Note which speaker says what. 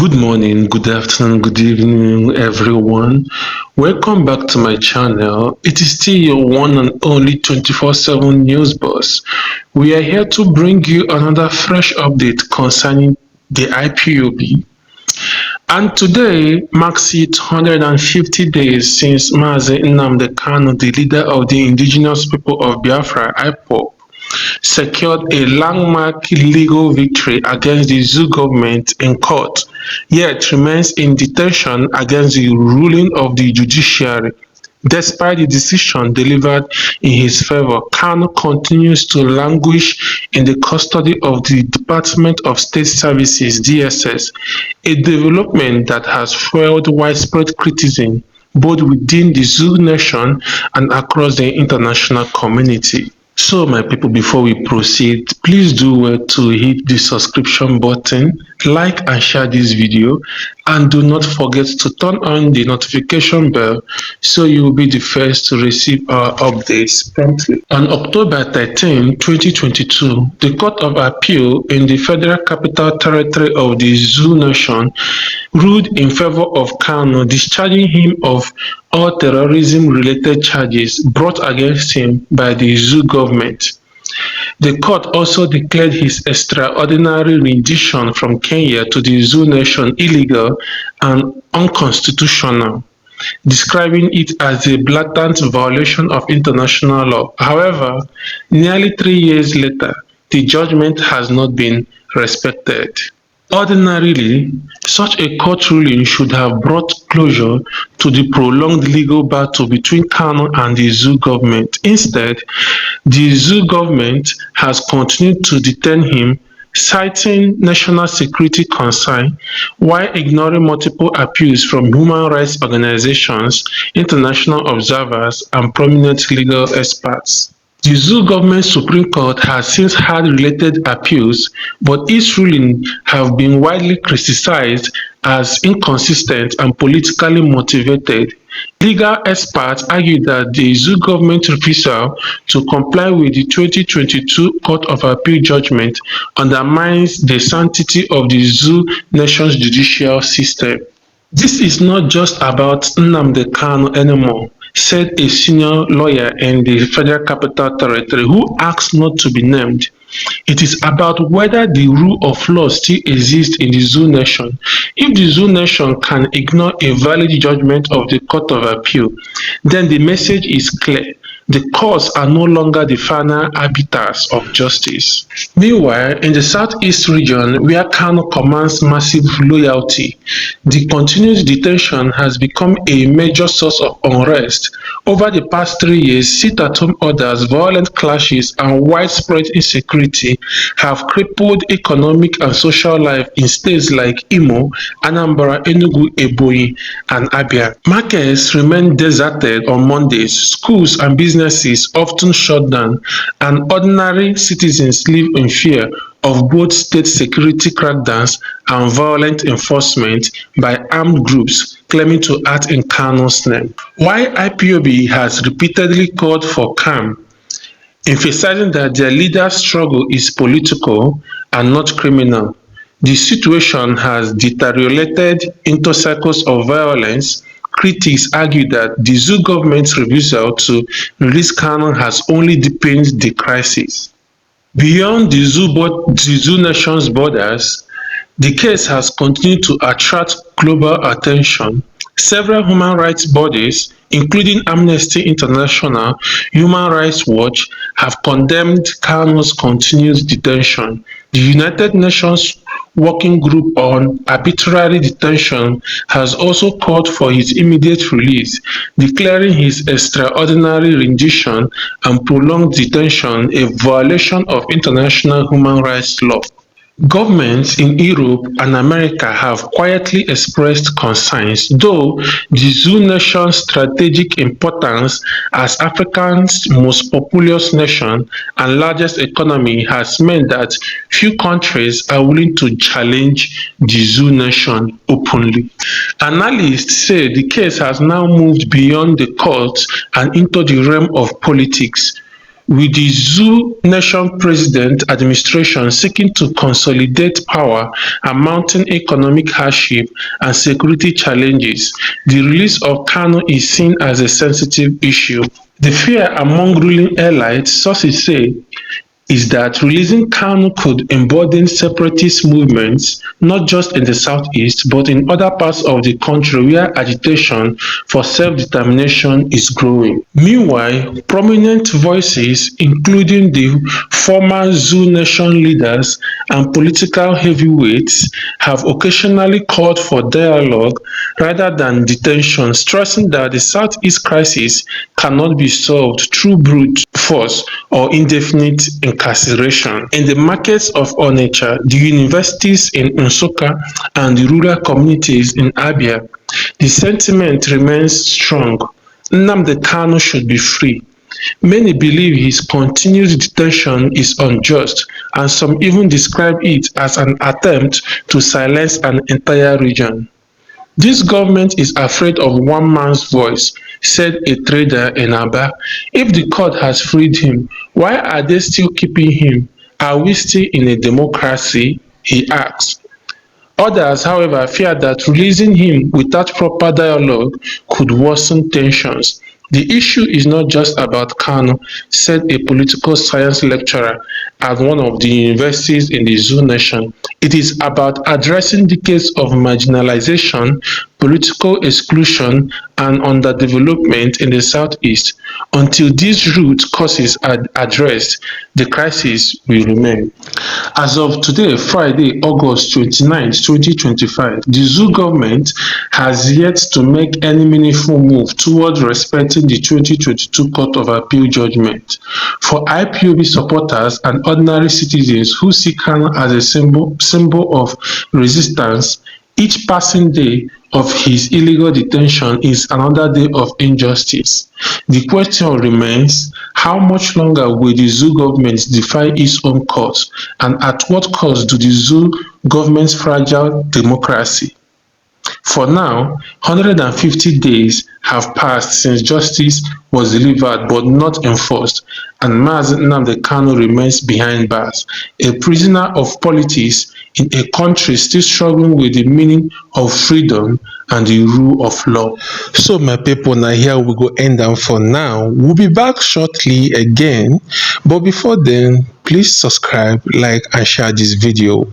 Speaker 1: Good morning, good afternoon, good evening, everyone. Welcome back to my channel. It is still your one and only 24/7 news boss. We are here to bring you another fresh update concerning the IPOB. And today marks it 150 days since Mazi Nnamdi Kanu, the leader of the indigenous people of Biafra, IPOB, secured a landmark legal victory against the Zoo government in court, yet remains in detention against the ruling of the judiciary. Despite the decision delivered in his favor, Kanu continues to languish in the custody of the Department of State Services (DSS), a development that has fueled widespread criticism both within the Zoo nation and across the international community. So my people, before we proceed, please do well to hit the subscription button, like and share this video, and do not forget to turn on the notification bell so you will be the first to receive our updates promptly. On October 13, 2022, the Court of Appeal in the Federal Capital Territory of the Zoo Nation ruled in favor of Kanu, discharging him of all terrorism-related charges brought against him by the Zoo government. The court also declared his extraordinary rendition from Kenya to the Zoo nation illegal and unconstitutional, describing it as a blatant violation of international law. However, nearly 3 years later, the judgment has not been respected. Ordinarily, such a court ruling should have brought closure to the prolonged legal battle between Kanu and the Zoo government. Instead, the Zoo government has continued to detain him, citing national security concerns, while ignoring multiple appeals from human rights organizations, international observers, and prominent legal experts. The Zoo government Supreme Court has since had related appeals, but its rulings have been widely criticized as inconsistent and politically motivated. Legal experts argue that the Zoo government refusal to comply with the 2022 Court of Appeal judgment undermines the sanctity of the Zoo nation's judicial system. This is not just about Nnamdi Kanu anymore, said a senior lawyer in the Federal Capital Territory who asked not to be named. It is about whether the rule of law still exists in the Zoo nation. If the Zoo nation can ignore a valid judgment of the Court of Appeal, then the message is clear. The courts are no longer the final arbiters of justice. Meanwhile, in the southeast region, where Kanu commands massive loyalty, the continued detention has become a major source of unrest. Over the past 3 years, sit-at-home orders, violent clashes, and widespread insecurity have crippled economic and social life in states like Imo, Anambra, Enugu, Ebonyi, and Abia. Markets remain deserted on Mondays, schools and businesses often shut down, and ordinary citizens live in fear of both state security crackdowns and violent enforcement by armed groups claiming to act in Kanu's name. While IPOB has repeatedly called for calm, emphasizing that their leader's struggle is political and not criminal, the situation has deteriorated into cycles of violence. Critics argue that the Zoo government's refusal to release Kanu has only deepened the crisis. Beyond the Zoo nation's borders, the case has continued to attract global attention. Several human rights bodies, including Amnesty International, Human Rights Watch, have condemned Kanu's continued detention. The United Nations Working Group on Arbitrary Detention has also called for his immediate release, declaring his extraordinary rendition and prolonged detention a violation of international human rights law. Governments in Europe and America have quietly expressed concerns, though the Zoo nation's strategic importance as Africa's most populous nation and largest economy has meant that few countries are willing to challenge the Zoo nation openly. Analysts say the case has now moved beyond the courts and into the realm of politics, with the Zoo Nation President administration seeking to consolidate power and mounting economic hardship and security challenges. The release of Kanu is seen as a sensitive issue. The fear among ruling elites, sources say, is that releasing Kanu could embolden separatist movements not just in the southeast but in other parts of the country where agitation for self-determination is growing. Meanwhile, prominent voices including the former Zoo Nation leaders and political heavyweights have occasionally called for dialogue rather than detention, stressing that the southeast crisis cannot be solved through brute force or indefinite incarceration. In the markets of Onitsha, the universities in Nsukka, and the rural communities in Abia, the sentiment remains strong. Nnamdi Kanu should be free. Many believe his continued detention is unjust, and some even describe it as an attempt to silence an entire region. This government is afraid of one man's voice, said a trader in Aba. If the court has freed him, why are they still keeping him? Are we still in a democracy? He asked. Others, however, fear that releasing him without proper dialogue could worsen tensions. The issue is not just about Kanu, said a political science lecturer at one of the universities in the Zoo Nation. It is about addressing decades of marginalization, political exclusion, and underdevelopment in the Southeast. Until these root causes are addressed, the crisis will remain. As of today, Friday, August 29th, 2025, the Zoo government has yet to make any meaningful move towards respecting the 2022 Court of Appeal judgment. For IPOB supporters and ordinary citizens who see Kanu as a symbol of resistance, each passing day of his illegal detention is another day of injustice. The question remains, how much longer will the Zoo government defy its own courts, and at what cost to the Zoo government's fragile democracy? For now, 150 days have passed since justice was delivered but not enforced, and Mazi Nnamdi Kanu remains behind bars, a prisoner of politics in a country still struggling with the meaning of freedom and the rule of law. So my people, now here we go end am for now. We'll be back shortly again, but before then, please subscribe, like and share this video.